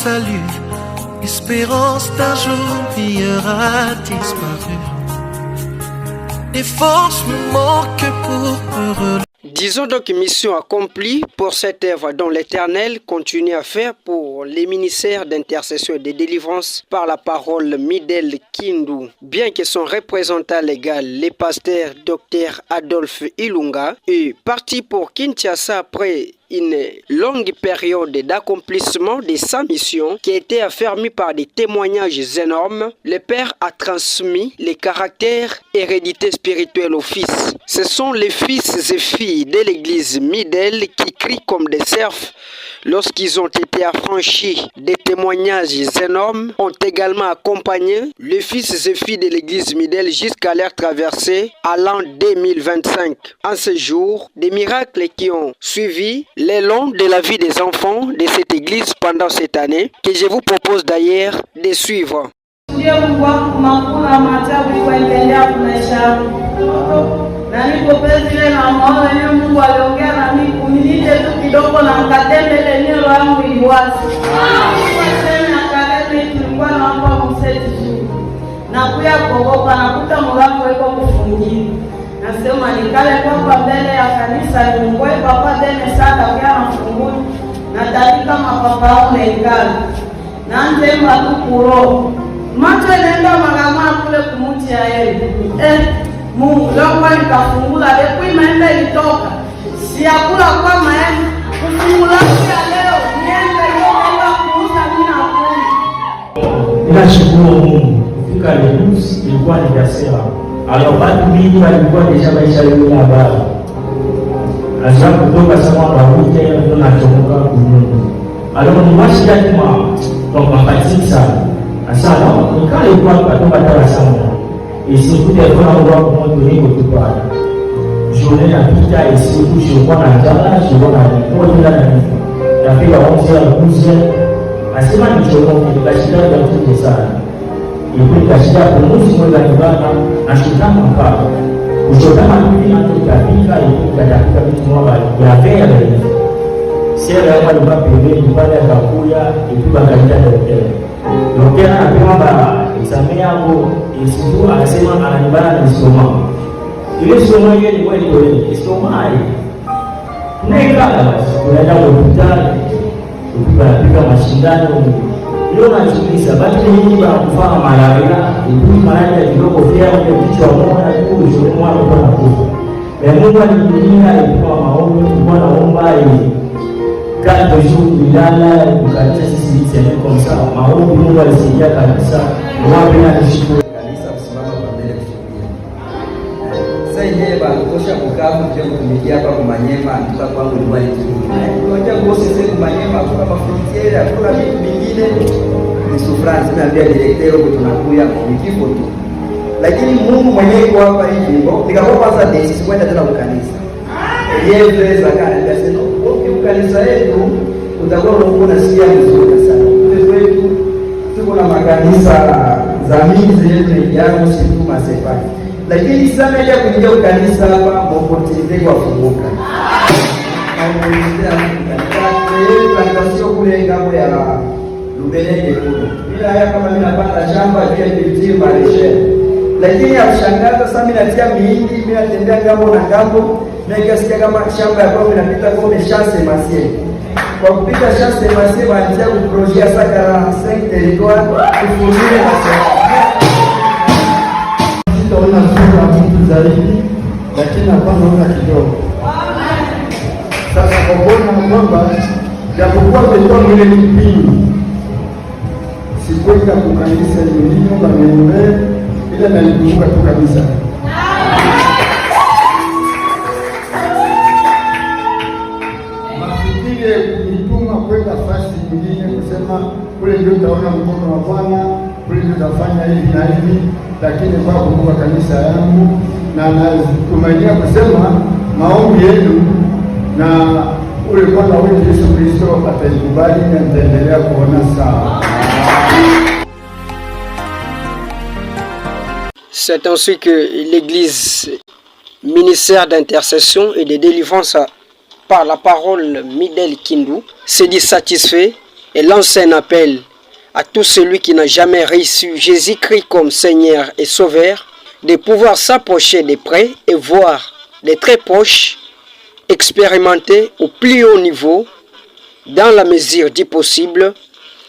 salut. L'espérance d'un jour meilleur a disparu. Les forces me manquent pour me relever. Disons donc mission accomplie pour cette œuvre dont l'Éternel continue à faire pour les ministères d'intercession et de délivrance par la parole Midel Kindu. Bien que son représentant légal, le pasteur Dr Adolphe Ilunga, est parti pour Kinshasa après une longue période d'accomplissement de sa mission qui a été affermie par des témoignages énormes, le Père a transmis les caractères hérédités spirituelles aux fils. Ce sont les fils et filles de l'église Midel qui crient comme des cerfs lorsqu'ils ont été affranchis. Des témoignages énormes ont également accompagné les fils et filles de l'église Midel jusqu'à leur traversée à l'an 2025. En ce jour, des miracles qui ont suivi le long de la vie des enfants de cette église pendant cette année, que je vous propose d'ailleurs de suivre. Na nipopezi ile na maana yeye Mungu aliongea na mimi kunilinde tu kidogo na mkatende ile neno langu iliwasi. Nasema kalele tulikuwa na hapa mseti. Na kuya kuogopa nakuta mlango iko kufungiwa. Nasema nikale kwa mbele ya kanisa niongoe papa dene sana kwa mfunguo. Na dalika mapapa unaikala. Na nje matu kuro. Macho nenda magama kule kumuti ya yeye. Mungu leo nikafungula depuis maembe ilitoka. Siakula kwa maembe. Kufungula ya leo niende kwenda kuuza mimi na kuni. Ninashukuru Mungu. Kufika Lenusi ilikuwa ni jasera. Alobatu mingi walikuwa deja maisha yao ya baba. Azia kutoka sama baruti ya ndo nachomoka kumungu. Alors ni mashida kama kwa mafatiki sana. Asana nikale kwa kutoka tarasana. Et surtout des fois on voit comment donner votre part. Journée à pita et surtout je vois la jala, je vois la mikono la nani. La pila 11h 12h. Asema ni chomo ni kashida ya mtu sana. Ipo kashida kwa mwezi mmoja nibana ashitama hapa. Kuchotama hivi na tukapika ipo kadaka vitu mwa ya fera. Sera ya kwa pembeni pale akakuya ipo kadaka ya donc anapewa ba examen yangu isitu anasema ananibana na soma. Ile soma ile ni kweli kweli. Soma hii. Tunaikala tunaenda hospitali. Tunapika mashindano. Leo nachukiza bado ni kufanya malaria, ndio malaria kidogo pia ndio kichwa moja tu ndio mwana kwa kufa. Na Mungu aliniambia ilikuwa maombi, Bwana naomba quand le jour il a là kanisa sisi sisi comme ça maombi Mungu alisaidia kanisa wapi na kushukuru kanisa kusimama kwa mbele kushuhudia. Sasa yeye bakosha kukavu ndio kutumikia hapa kwa Manyema mpaka kwangu ni wale tu. Ngoja kuose sasa kwa Manyema kwa mafrontiere kwa vitu vingine ni sufrance na ndio directeur huko tunakuya kwa kifo tu. Lakini Mungu mwenyewe kwa hapa hivi nikapo kwanza desi kwenda tena kwa kanisa. Yeye pesa kana nikasema kanisa yetu utakuwa unasikia vizuri sana. Kwetu tuko na makanisa za mingi zetu yangu siku masefa. Lakini sana ya kuingia kanisa hapa opportunity kwa kufunguka. Plantation kule ngambo ya Lubelenge kule. Bila haya kama mimi napata shamba pia nilitia mareshe. Lakini ashangaza sana mimi natia miindi, mimi natembea ngambo na ngambo. Nikasikia kama shamba ya kwao inapita kwa chasse massier. Kwa kupita chasse massier wanaanza kuprojea saka 5 territoire kufungia na sasa. Tutaona sura mtu zaidi lakini hapana ona kidogo. Sasa kwa kuona kwamba japokuwa kwa ile kipindi sikwenda kukanisa nilio na niombe ila nalikumbuka tu kabisa. Kunituma kwenda fasi nyingine kusema kule ndio utaona mkono wa Bwana, kule ndio utafanya hivi na hivi, lakini kwa kumbuka kanisa yangu na natumainia kusema maombi yenu na ule Bwana wetu Yesu Kristo ataikubali na nitaendelea kuona sawa. C'est ainsi que l'Église, ministère d'intercession et de délivrance par la parole Midel Kindu, s'est dit satisfait et lance un appel à tout celui qui n'a jamais reçu Jésus-Christ comme Seigneur et Sauveur, de pouvoir s'approcher de près et voir de très proches, expérimenter au plus haut niveau, dans la mesure du possible,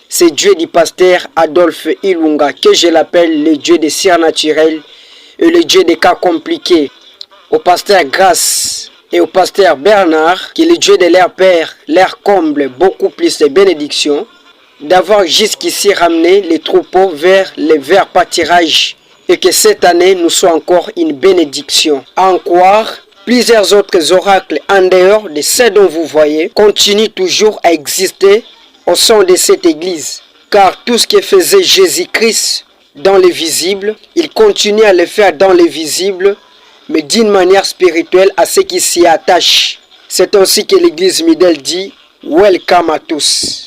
ce Dieu du pasteur Adolphe Ilunga, que je l'appelle le Dieu des surnaturels et le Dieu des cas compliqués. Au pasteur Grace et au pasteur Bernard, que le Dieu de leur Père leur comble beaucoup plus de bénédictions, d'avoir jusqu'ici ramené les troupeaux vers les verts pâtirages et que cette année nous soit encore une bénédiction. À en croire, plusieurs autres oracles en dehors de ceux dont vous voyez continuent toujours à exister au sein de cette église. Car tout ce que faisait Jésus-Christ dans le visible, il continue à le faire dans le visible, mais d'une manière spirituelle à ceux qui s'y attachent. C'est ainsi que l'église Midel dit « Welcome à tous ».